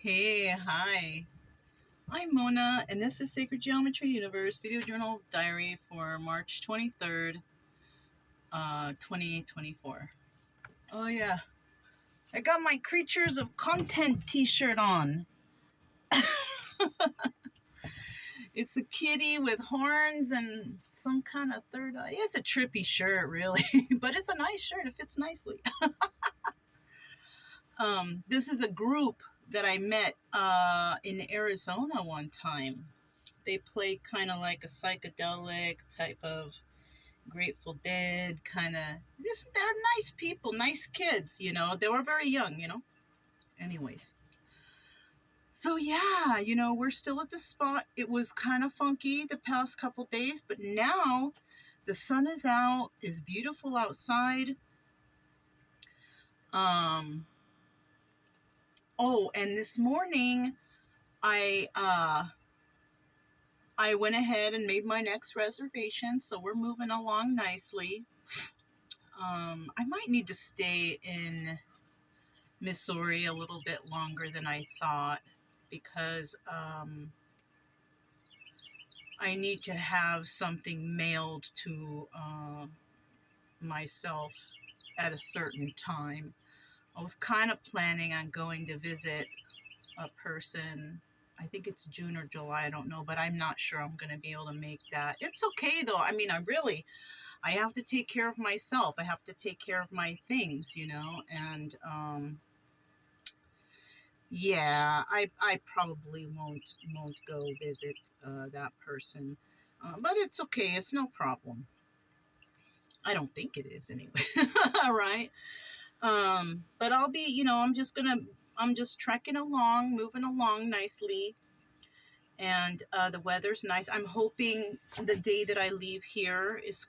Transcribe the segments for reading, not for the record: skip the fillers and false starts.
Hey, hi. I'm Mona, and this is Sacred Geometry Universe Video Journal Diary for March 23rd, 2024. Oh, yeah. I got my Creatures of Content t-shirt on. It's a kitty with horns and some kind of third eye. It's a trippy shirt, really, but it's a nice shirt. It fits nicely. This is a group that I met in Arizona one time. They play kind of like a psychedelic type of Grateful Dead kind of. They're nice people, nice kids. They were very young. Anyways, so yeah, we're still at the spot. It was kind of funky the past couple days, but now the sun is out. It's beautiful outside. Oh, and this morning I went ahead and made my next reservation, so we're moving along nicely. I might need to stay in Missouri a little bit longer than I thought because I need to have something mailed to myself at a certain time. I was kind of planning on going to visit a person. I think it's June or July, I don't know, but I'm not sure I'm going to be able to make that. It's okay though. I mean, I have to take care of myself. I have to take care of my things, and yeah, I probably won't go visit that person, but it's okay. It's no problem. I don't think it is anyway. Right. But I'll be, I'm just trekking along, moving along nicely, and the weather's nice. I'm hoping the day that I leave here is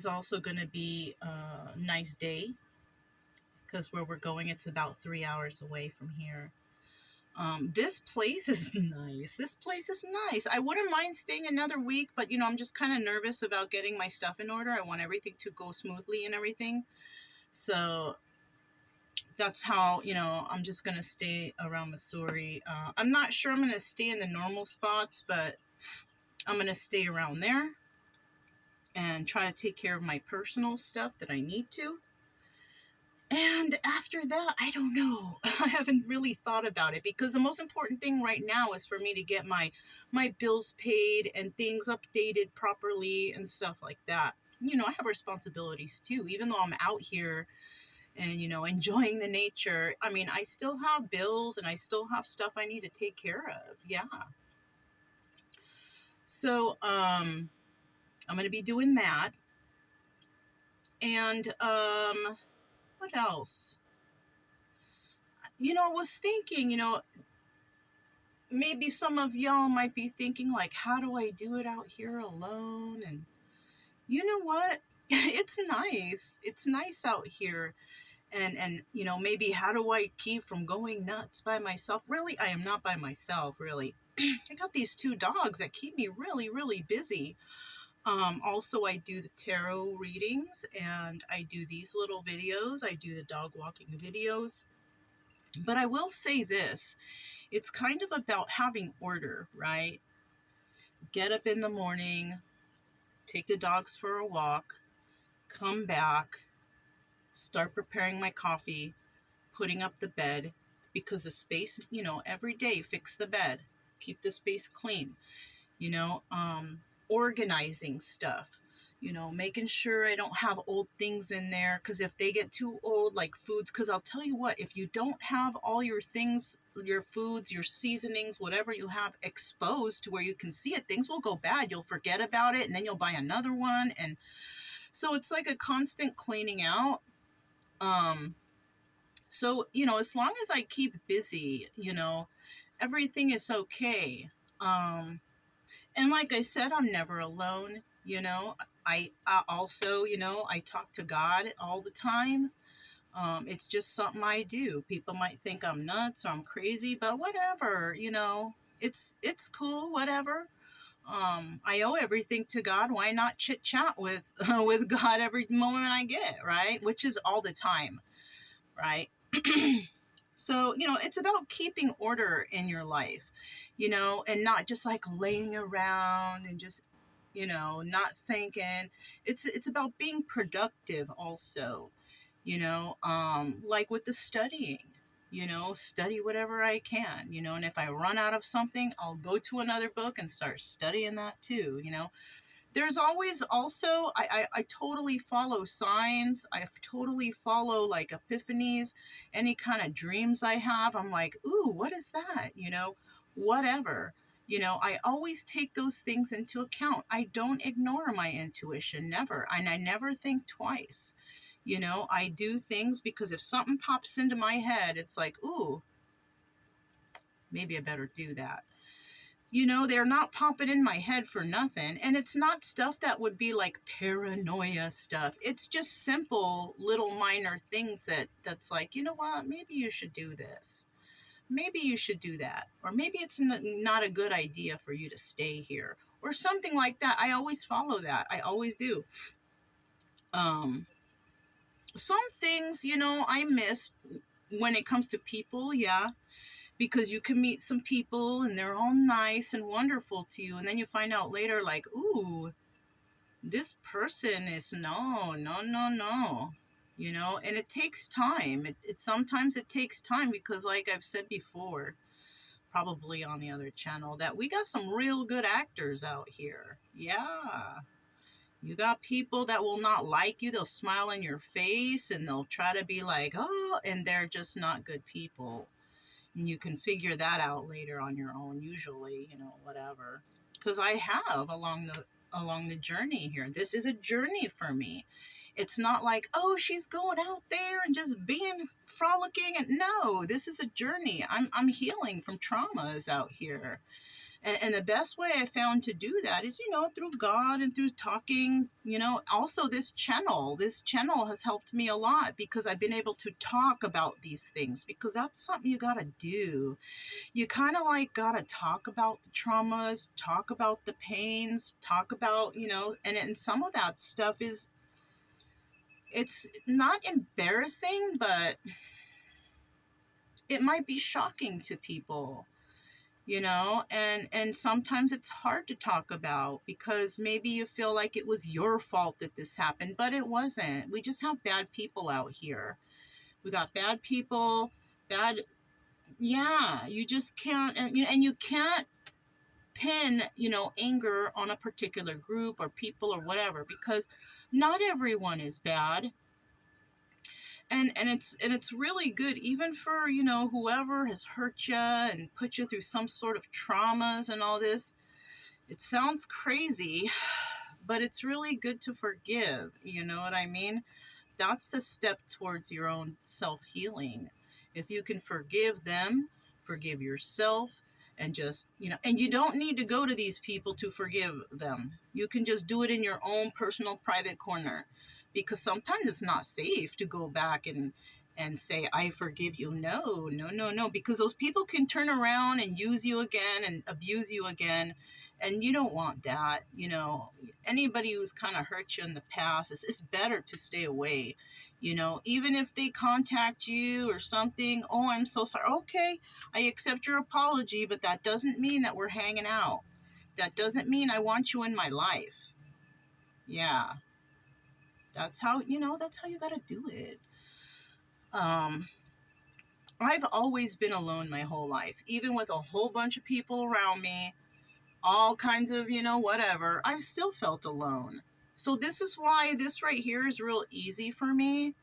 also gonna be a nice day, because where we're going, it's about 3 hours away from here. This place is nice. This place is nice. I wouldn't mind staying another week, but I'm just kind of nervous about getting my stuff in order. I want everything to go smoothly and everything. So that's how, I'm just going to stay around Missouri. I'm not sure I'm going to stay in the normal spots, but I'm going to stay around there and try to take care of my personal stuff that I need to. And after that, I don't know. I haven't really thought about it, because the most important thing right now is for me to get my bills paid and things updated properly and stuff like that. I have responsibilities too, even though I'm out here and, enjoying the nature. I mean, I still have bills and I still have stuff I need to take care of. Yeah. So, I'm going to be doing that. And, what else? I was thinking, maybe some of y'all might be thinking, like, how do I do it out here alone? And you know what? It's nice. It's nice out here. And maybe how do I keep from going nuts by myself? Really, I am not by myself, really. I got these two dogs that keep me really, really busy. Also, I do the tarot readings, and I do these little videos. I do the dog walking videos. But I will say this. It's kind of about having order, right? Get up in the morning, take the dogs for a walk, come back, start preparing my coffee, putting up the bed, because the space, every day, fix the bed, keep the space clean, you know, organizing stuff, making sure I don't have old things in there, because if they get too old, like foods, because I'll tell you what, if you don't have all your things, your foods, your seasonings, whatever you have exposed to where you can see it, things will go bad. You'll forget about it, and then you'll buy another one. And so it's like a constant cleaning out. So, as long as I keep busy, everything is okay. And like I said, I'm never alone. I also, I talk to God all the time. It's just something I do. People might think I'm nuts or I'm crazy, but whatever, it's cool, whatever. I owe everything to God. Why not chit chat with with God every moment I get, right? Which is all the time, right? So, it's about keeping order in your life, and not just like laying around and just, not thinking. It's about being productive also, like with the studying. Study whatever I can, and if I run out of something, I'll go to another book and start studying that too. There's always also, I totally follow signs. I totally follow like epiphanies, any kind of dreams I have. I'm like, ooh, what is that? Whatever. I always take those things into account. I don't ignore my intuition, never. And I never think twice. I do things because if something pops into my head, it's like, ooh, maybe I better do that. They're not popping in my head for nothing. And it's not stuff that would be like paranoia stuff. It's just simple little minor things that's like, you know what, maybe you should do this. Maybe you should do that. Or maybe it's not a good idea for you to stay here. Or something like that. I always follow that. I always do. Some things, I miss when it comes to people, yeah, because you can meet some people and they're all nice and wonderful to you, and then you find out later like, ooh, this person is no, and it takes time. It sometimes it takes time because, like I've said before, probably on the other channel, that we got some real good actors out here. Yeah, you got people that will not like you. They'll smile in your face and they'll try to be like, oh, and they're just not good people. And you can figure that out later on your own, usually, whatever. Because I have along the journey here. This is a journey for me. It's not like, oh, she's going out there and just being frolicking. And no, this is a journey. I'm healing from traumas out here. And the best way I found to do that is, through God and through talking, also this channel has helped me a lot because I've been able to talk about these things, because that's something you got to do. You kind of like got to talk about the traumas, talk about the pains, talk about, and some of that stuff it's not embarrassing, but it might be shocking to people, and sometimes it's hard to talk about because maybe you feel like it was your fault that this happened, but it wasn't. We just have bad people out here. We got bad people, bad, yeah, you just can't, and you can't pin, anger on a particular group or people or whatever, because not everyone is bad. And it's really good, even for, whoever has hurt you and put you through some sort of traumas and all this. It sounds crazy, but it's really good to forgive. You know what I mean? That's the step towards your own self-healing. If you can forgive them, forgive yourself, and just, and you don't need to go to these people to forgive them. You can just do it in your own personal private corner, because sometimes it's not safe to go back and say, I forgive you. No, because those people can turn around and use you again and abuse you again. And you don't want that. Anybody who's kind of hurt you in the past, it's better to stay away. Even if they contact you or something, oh, I'm so sorry. Okay, I accept your apology, but that doesn't mean that we're hanging out. That doesn't mean I want you in my life. Yeah, that's how you got to do it. I've always been alone my whole life, even with a whole bunch of people around me, all kinds of, whatever. I've still felt alone. So this is why this right here is real easy for me.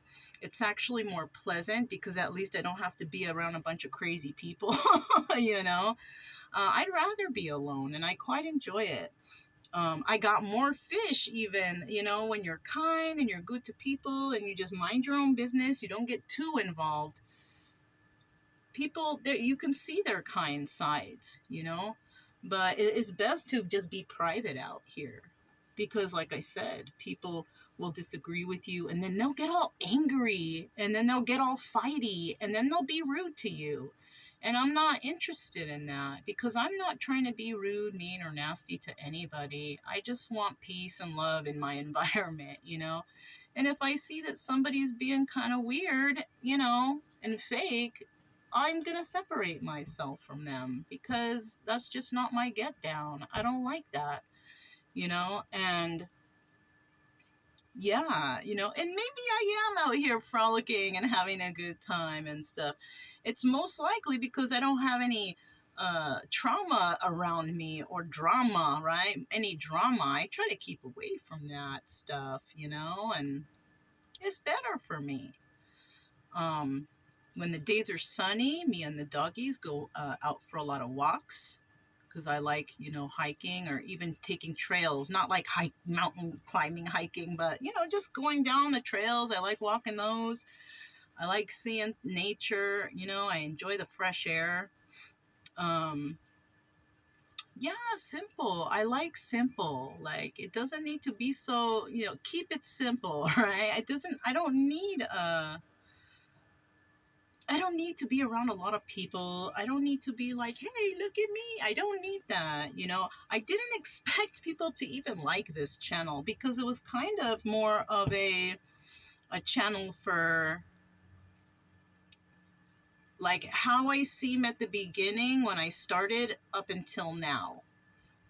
It's actually more pleasant because at least I don't have to be around a bunch of crazy people, I'd rather be alone, and I quite enjoy it. I got more fish even, when you're kind and you're good to people and you just mind your own business, you don't get too involved. People there, you can see their kind sides, but it's best to just be private out here, because like I said, people will disagree with you and then they'll get all angry and then they'll get all fighty and then they'll be rude to you. And I'm not interested in that, because I'm not trying to be rude, mean, or nasty to anybody. I just want peace and love in my environment, And if I see that somebody's being kind of weird, and fake, I'm going to separate myself from them because that's just not my get down. I don't like that, you know, and yeah, you know, and maybe I am out here frolicking and having a good time and stuff. It's most likely because I don't have any trauma around me or drama, right? Any drama. I try to keep away from that stuff, you know, and it's better for me. Um, when the days are sunny, me and the doggies go out for a lot of walks because I like, you know, hiking or even taking trails, not like mountain climbing hiking, but, you know, just going down the trails. I like walking those. I like seeing nature, you know, I enjoy the fresh air. Um, yeah, simple. I like simple. Like it doesn't need to be so, you know, keep it simple, right? I don't need to be around a lot of people. I don't need to be like, hey, look at me. I don't need that. You know, I didn't expect people to even like this channel because it was kind of more of a channel for like how I seem at the beginning when I started up until now.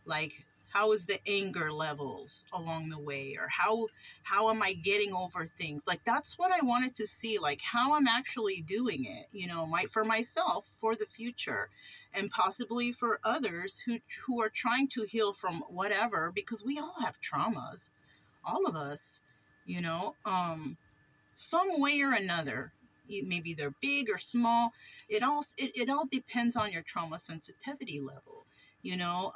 Like how is the anger levels along the way, or how am I getting over things? Like that's what I wanted to see, like how I'm actually doing it, you know, for myself, for the future, and possibly for others who are trying to heal from whatever, because we all have traumas, all of us, you know, some way or another. Maybe they're big or small. It all depends on your trauma sensitivity level, you know.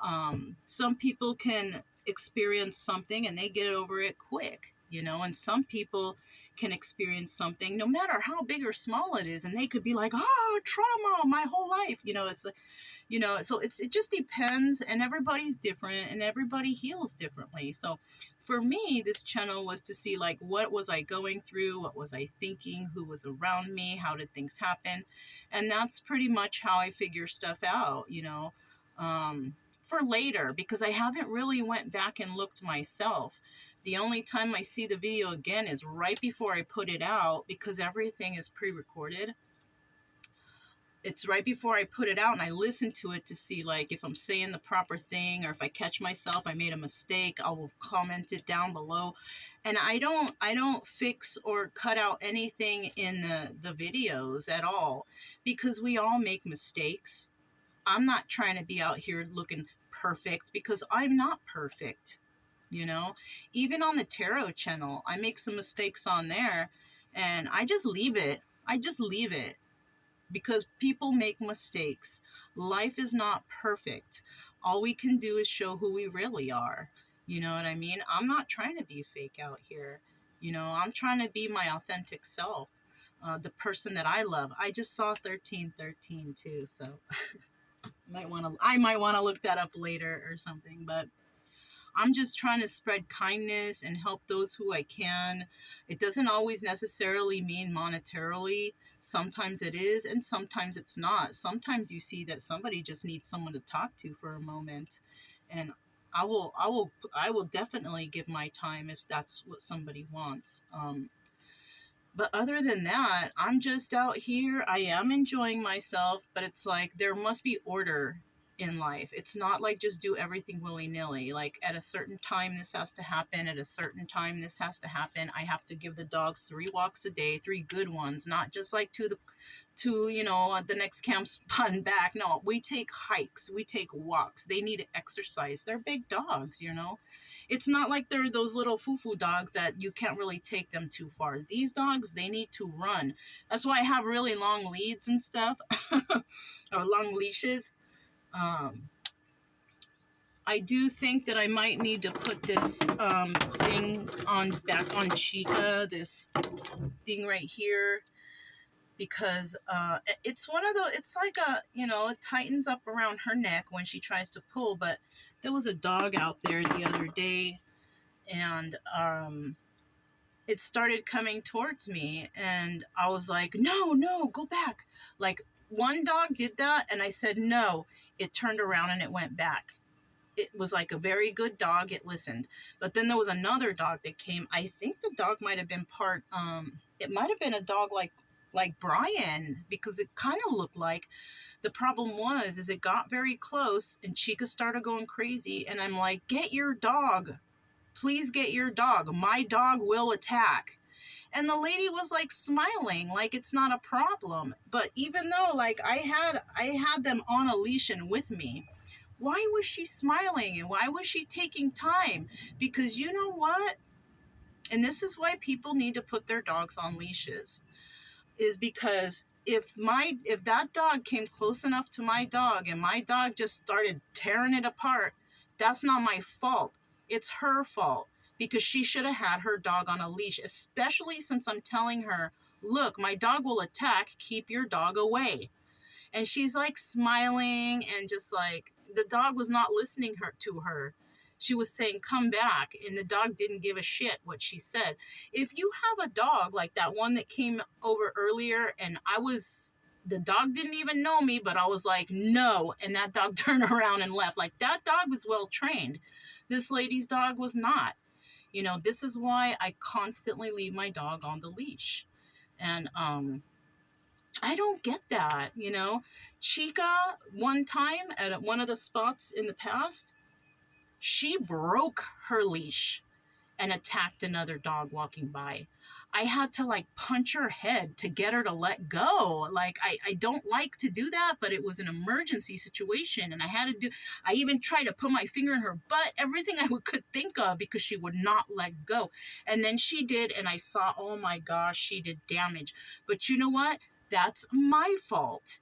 Some people can experience something and they get over it quick, you know, and some people can experience something no matter how big or small it is, and they could be like, oh, trauma my whole life, you know. It's like, you know, so it just depends, and everybody's different and everybody heals differently. So for me, this channel was to see like what was I going through, what was I thinking, who was around me, how did things happen, and that's pretty much how I figure stuff out, you know, for later, because I haven't really went back and looked myself. The only time I see the video again is right before I put it out, because everything is pre-recorded. It's right before I put it out, and I listen to it to see like if I'm saying the proper thing, or if I catch myself, I made a mistake, I will comment it down below. And I don't fix or cut out anything in the videos at all, because we all make mistakes. I'm not trying to be out here looking perfect, because I'm not perfect, you know. Even on the tarot channel, I make some mistakes on there, and I just leave it. I just leave it, because people make mistakes. Life is not perfect. All we can do is show who we really are. You know what I mean? I'm not trying to be fake out here. You know, I'm trying to be my authentic self, the person that I love. I just saw 1313 too, so I might want to look that up later or something, but I'm just trying to spread kindness and help those who I can. It doesn't always necessarily mean monetarily. Sometimes it is, and sometimes it's not. Sometimes you see that somebody just needs someone to talk to for a moment, and I will definitely give my time if that's what somebody wants. But other than that, I'm just out here. I am enjoying myself, but it's like there must be order in life. It's not like just do everything willy-nilly. Like at a certain time this has to happen, at a certain time this has to happen. I have to give the dogs 3 walks a day, 3 good ones, not just like to you know, the next camp spot and back. No, we take hikes, we take walks. They need exercise. They're big dogs, you know. It's not like they're those little foo-foo dogs that you can't really take them too far. These dogs, they need to run. That's why I have really long leads and stuff, or long leashes. Um, I do think that I might need to put this thing on back on Chica, this thing right here, because it's one of the, it's like a, you know, it tightens up around her neck when she tries to pull. But there was a dog out there the other day, and it started coming towards me, and I was like, no, go back. Like one dog did that, and I said no. It turned around and it went back. It was like a very good dog. It listened. But then there was another dog that came. I think the dog might have been it might have been a dog like like Brian, because it kind of looked like. The problem was is it got very close and Chica started going crazy, and I'm like, get your dog. Please get your dog. My dog will attack. And the lady was like smiling like it's not a problem. But even though like I had them on a leash and with me, why was she smiling and why was she taking time? Because you know what? And this is why people need to put their dogs on leashes, is because if that dog came close enough to my dog and my dog just started tearing it apart, that's not my fault. It's her fault, because she should have had her dog on a leash, especially since I'm telling her, look, my dog will attack, keep your dog away. And she's like smiling and just like, the dog was not listening to her. She was saying, come back. And the dog didn't give a shit what she said. If you have a dog like that one that came over earlier, and the dog didn't even know me, but I was like, no. And that dog turned around and left. Like, that dog was well trained. This lady's dog was not. You know, this is why I constantly leave my dog on the leash. And, I don't get that, you know. Chica, one time at one of the spots in the past, she broke her leash and attacked another dog walking by. I had to like punch her head to get her to let go. Like, I don't like to do that, but it was an emergency situation and I even tried to put my finger in her butt, everything I could think of, because she would not let go. And then she did, and I saw, oh my gosh, she did damage. But you know what? That's my fault.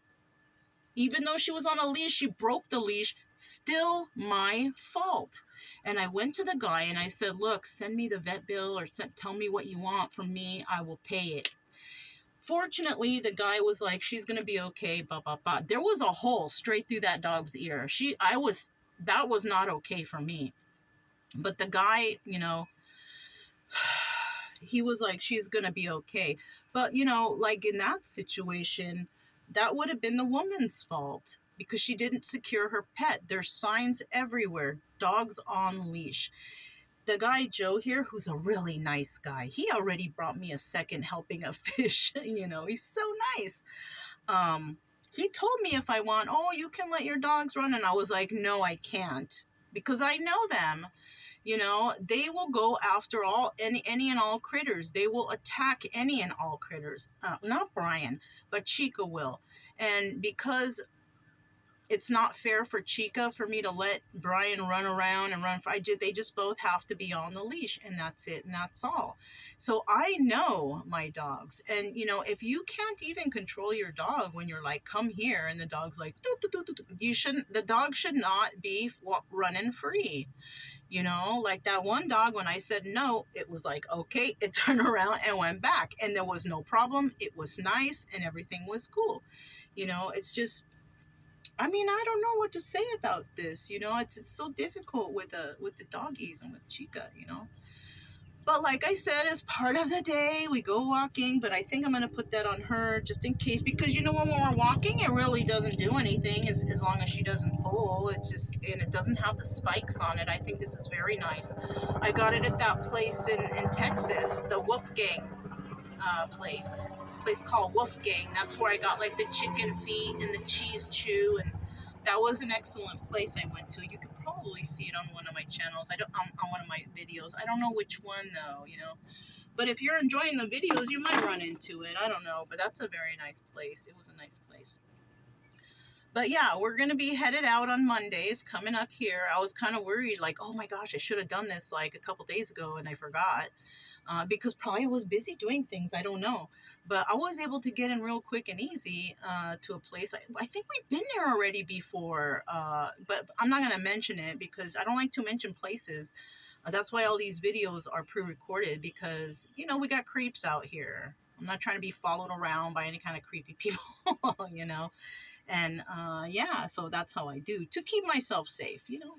Even though she was on a leash, she broke the leash, still my fault. And I went to the guy and I said, look, send me the vet bill, or tell me what you want from me. I will pay it. Fortunately, the guy was like, she's going to be okay, blah, blah, blah. There was a hole straight through that dog's ear. That was not okay for me. But the guy, you know, he was like, she's going to be okay. But, you know, like in that situation, that would have been the woman's fault, because she didn't secure her pet. There's signs everywhere, dogs on leash. The guy Joe here, who's a really nice guy, he already brought me a second helping of fish. You know, he's so nice. He told me if I want, oh, you can let your dogs run. And I was like, no, I can't, because I know them. You know, they will go after any and all critters. They will attack any and all critters. Not Brian, but Chica will. And because it's not fair for Chica for me to let Brian run around and run. They just both have to be on the leash, and that's it, and that's all. So I know my dogs. And, you know, if you can't even control your dog when you're like, come here, and the dog's like, doo, doo, doo, doo, the dog should not be running free. You know, like that one dog, when I said no, it was like, okay, it turned around and went back, and there was no problem. It was nice and everything was cool. You know, it's just, I mean, I don't know what to say about this. You know, it's so difficult with the doggies and with Chica, you know. But like I said, as part of the day, we go walking, but I think I'm going to put that on her just in case, because, you know, when we're walking, it really doesn't do anything as long as she doesn't pull. It's just, and it doesn't have the spikes on it. I think this is very nice. I got it at that place in Texas, the Wolfgang place called Wolfgang. That's where I got like the chicken feet and the cheese chew, and that was an excellent place I went to. You can probably see it on one of my channels. On one of my videos. I don't know which one though, you know. But if you're enjoying the videos, you might run into it. I don't know, but that's a very nice place. It was a nice place. But yeah, we're going to be headed out on Mondays coming up here. I was kind of worried, like, oh my gosh, I should have done this like a couple days ago and I forgot. Because probably I was busy doing things. I don't know. But I was able to get in real quick and easy to a place. I think we've been there already before. But I'm not going to mention it because I don't like to mention places. That's why all these videos are pre-recorded, because, you know, we got creeps out here. I'm not trying to be followed around by any kind of creepy people, you know. And yeah, so that's how I do to keep myself safe, you know.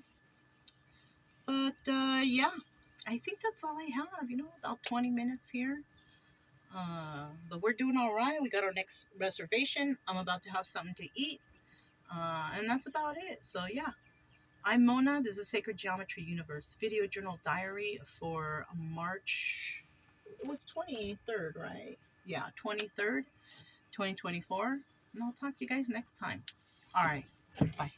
But yeah, I think that's all I have, you know, about 20 minutes here. But we're doing all right. We got our next reservation. I'm about to have something to eat. And that's about it. So yeah, I'm Mona. This is Sacred Geometry Universe video journal diary for March. It was 23rd, right? Yeah, 23rd. 2024. And I'll talk to you guys next time. All right. Bye.